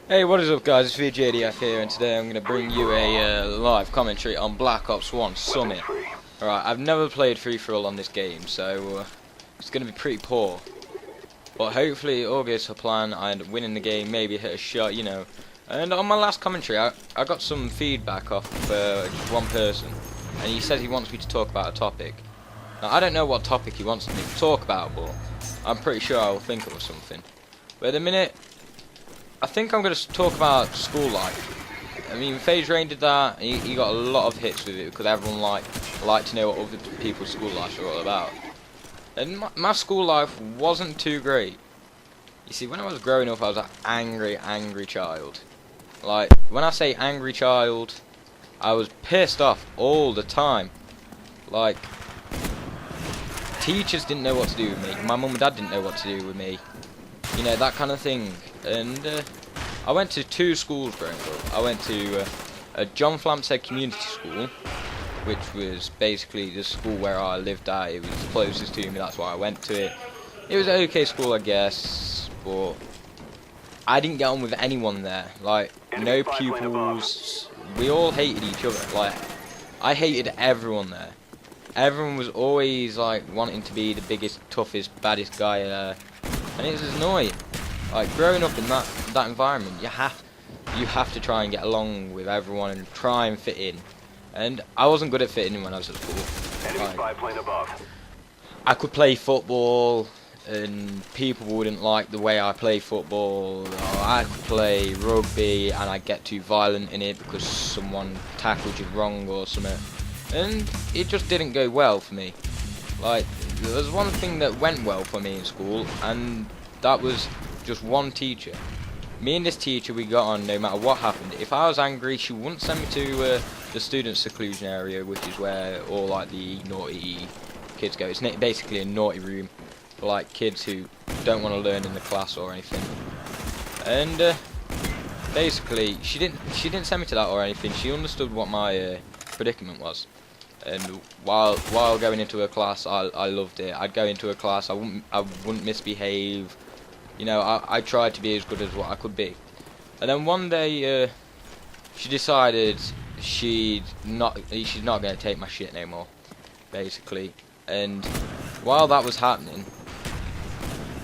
Hey, what is up guys, it's VJDF here, and today I'm going to bring you a live commentary on Black Ops 1 Summit. Alright, I've never played free-for-all on this game, so it's going to be pretty poor. But hopefully it all goes to plan, I end up winning the game, maybe hit a shot, you know. And on my last commentary, I got some feedback off just one person, and he says he wants me to talk about a topic. Now, I don't know what topic he wants me to talk about, but I'm pretty sure I will think of something. But at the minute, I think I'm going to talk about school life. I mean, Phase Rain did that, and he got a lot of hits with it because everyone liked to know what other people's school lives are all about. And my school life wasn't too great. You see, when I was growing up, I was an angry child. Like, when I say angry child, I was pissed off all the time. Like, teachers didn't know what to do with me. My mum and dad didn't know what to do with me. You know, that kind of thing. And I went to two schools growing up. I went to a John Flamstead Community School, which was basically the school where I lived at. It was closest to me, that's why I went to it. It was an okay school, I guess, but I didn't get on with anyone there. Like, no pupils. We all hated each other. Like, I hated everyone there. Everyone was always like wanting to be the biggest, toughest, baddest guy there. And it was annoying. Like, growing up in that environment, you have to try and get along with everyone and try and fit in. And I wasn't good at fitting in when I was at school. Enemy spy plane above. I could play football, and people wouldn't like the way I play football. Or I could play rugby, and I'd get too violent in it because someone tackled you wrong or something. And it just didn't go well for me. Like, there was one thing that went well for me in school, and that was just one teacher. Me and this teacher, we got on no matter what happened. If I was angry, she wouldn't send me to the student seclusion area, which is where all like the naughty kids go. It's basically a naughty room for like kids who don't want to learn in the class or anything. And basically, she didn't send me to that or anything. She understood what my predicament was. And while going into a class, I loved it. I'd go into a class, I wouldn't misbehave. You know, I tried to be as good as what I could be. And then one day, she decided she's not going to take my shit no more, basically. And while that was happening,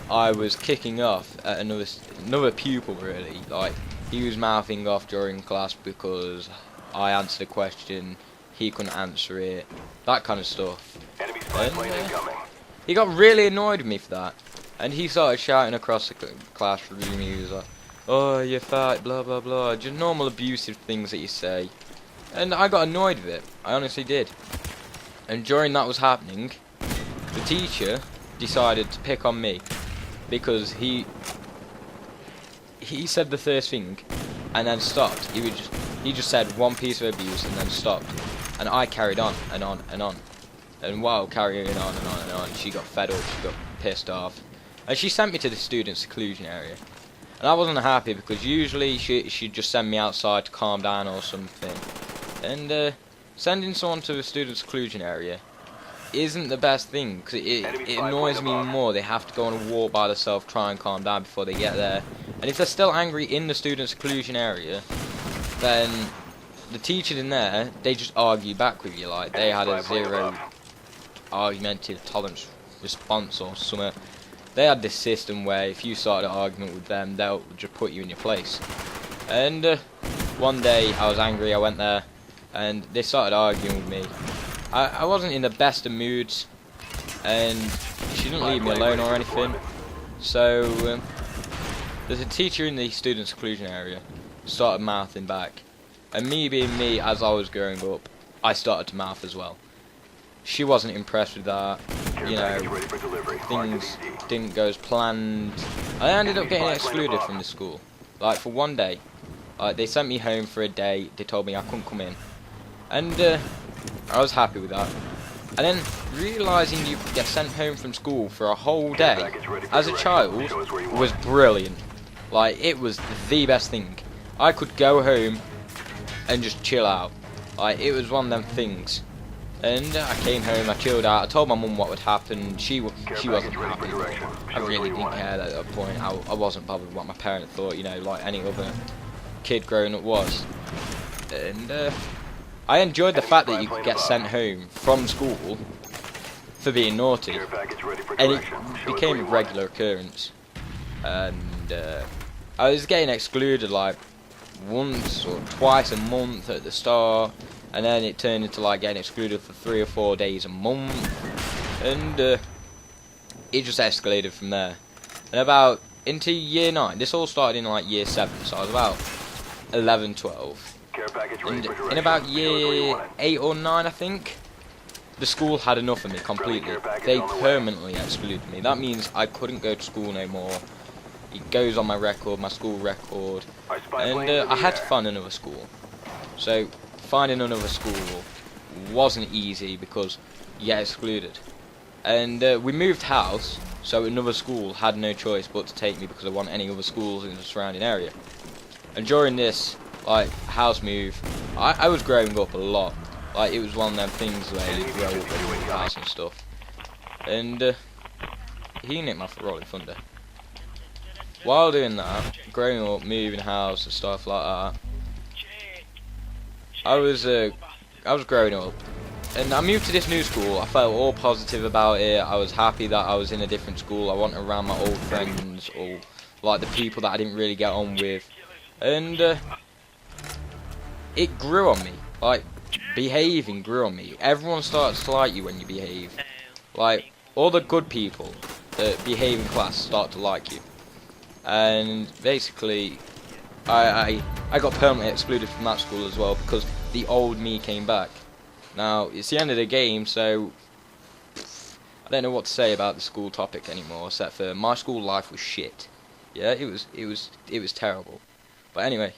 I was kicking off at another pupil, really. Like, he was mouthing off during class because I answered a question, he couldn't answer it, that kind of stuff. Enemy spy plane incoming. He got really annoyed with me for that, and he started shouting across the classroom. He was like, "Oh, you're fat, blah blah blah," just normal abusive things that you say. And I got annoyed with it, I honestly did. And during that was happening, the teacher decided to pick on me because he said the first thing and then stopped. He just said one piece of abuse and then stopped. And I carried on and on and on. And while carrying on and on and on, she got fed up, she got pissed off. And she sent me to the student seclusion area. And I wasn't happy because usually she'd just send me outside to calm down or something. And sending someone to the student seclusion area isn't the best thing because it annoys me more. They have to go on a walk by themselves, try and calm down before they get there. And if they're still angry in the student seclusion area, then the teachers in there, they just argue back with you. Like, they had a zero argumentative tolerance response or something. They had this system where if you started an argument with them, they'll just put you in your place. And one day I was angry, I went there, and they started arguing with me. I wasn't in the best of moods, and she didn't leave me alone or anything. So there's a teacher in the student seclusion area started mouthing back. And me being me, as I was growing up, I started to mouth as well. She wasn't impressed with that. You know, things didn't go as planned. I ended up getting excluded from the school. Like, for one day. Like, they sent me home for a day. They told me I couldn't come in. And I was happy with that. And then realising you could get sent home from school for a whole day as a child was brilliant. Like, it was the best thing. I could go home and just chill out. Like, it was one of them things. And I came home, I chilled out, I told my mum what would happen. She wasn't happy. I really didn't care at that point. I wasn't bothered what my parents thought, you know, like any other kid growing up was. And I enjoyed the fact that you could get sent home from school for being naughty, and it became a regular occurrence. And I was getting excluded like once or twice a month at the start, and then it turned into like getting excluded for 3 or 4 days a month, and it just escalated from there. And about into year 9, this all started in like year 7, so I was about 11, 12. And in about year 8 or 9, I think, the school had enough of me completely. They permanently excluded me. That means I couldn't go to school no more. It goes on my record, my school record, and I had to find another school. So finding another school wasn't easy because you get excluded. And we moved house, so another school had no choice but to take me because there weren't any other schools in the surrounding area. And during this like house move, I was growing up a lot. Like it was one of them things where you grow up in the house and stuff. And he nicked my rolling thunder. While doing that, growing up, moving house and stuff like that, I was growing up, and I moved to this new school. I felt all positive about it. I was happy that I was in a different school. I wasn't around my old friends or like the people that I didn't really get on with, and it grew on me. Like behaving grew on me. Everyone starts to like you when you behave. Like all the good people that behave in class start to like you. And basically, I got permanently excluded from that school as well because the old me came back. Now it's the end of the game, so I don't know what to say about the school topic anymore, except for my school life was shit. Yeah, it was terrible. But anyway,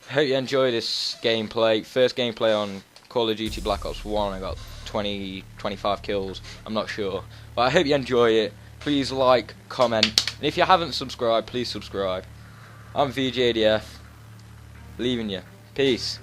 I hope you enjoy this gameplay. First gameplay on Call of Duty Black Ops 1. I got 25 kills. I'm not sure, but I hope you enjoy it. Please like, comment, and if you haven't subscribed, please subscribe. I'm VJDF, leaving you. Peace.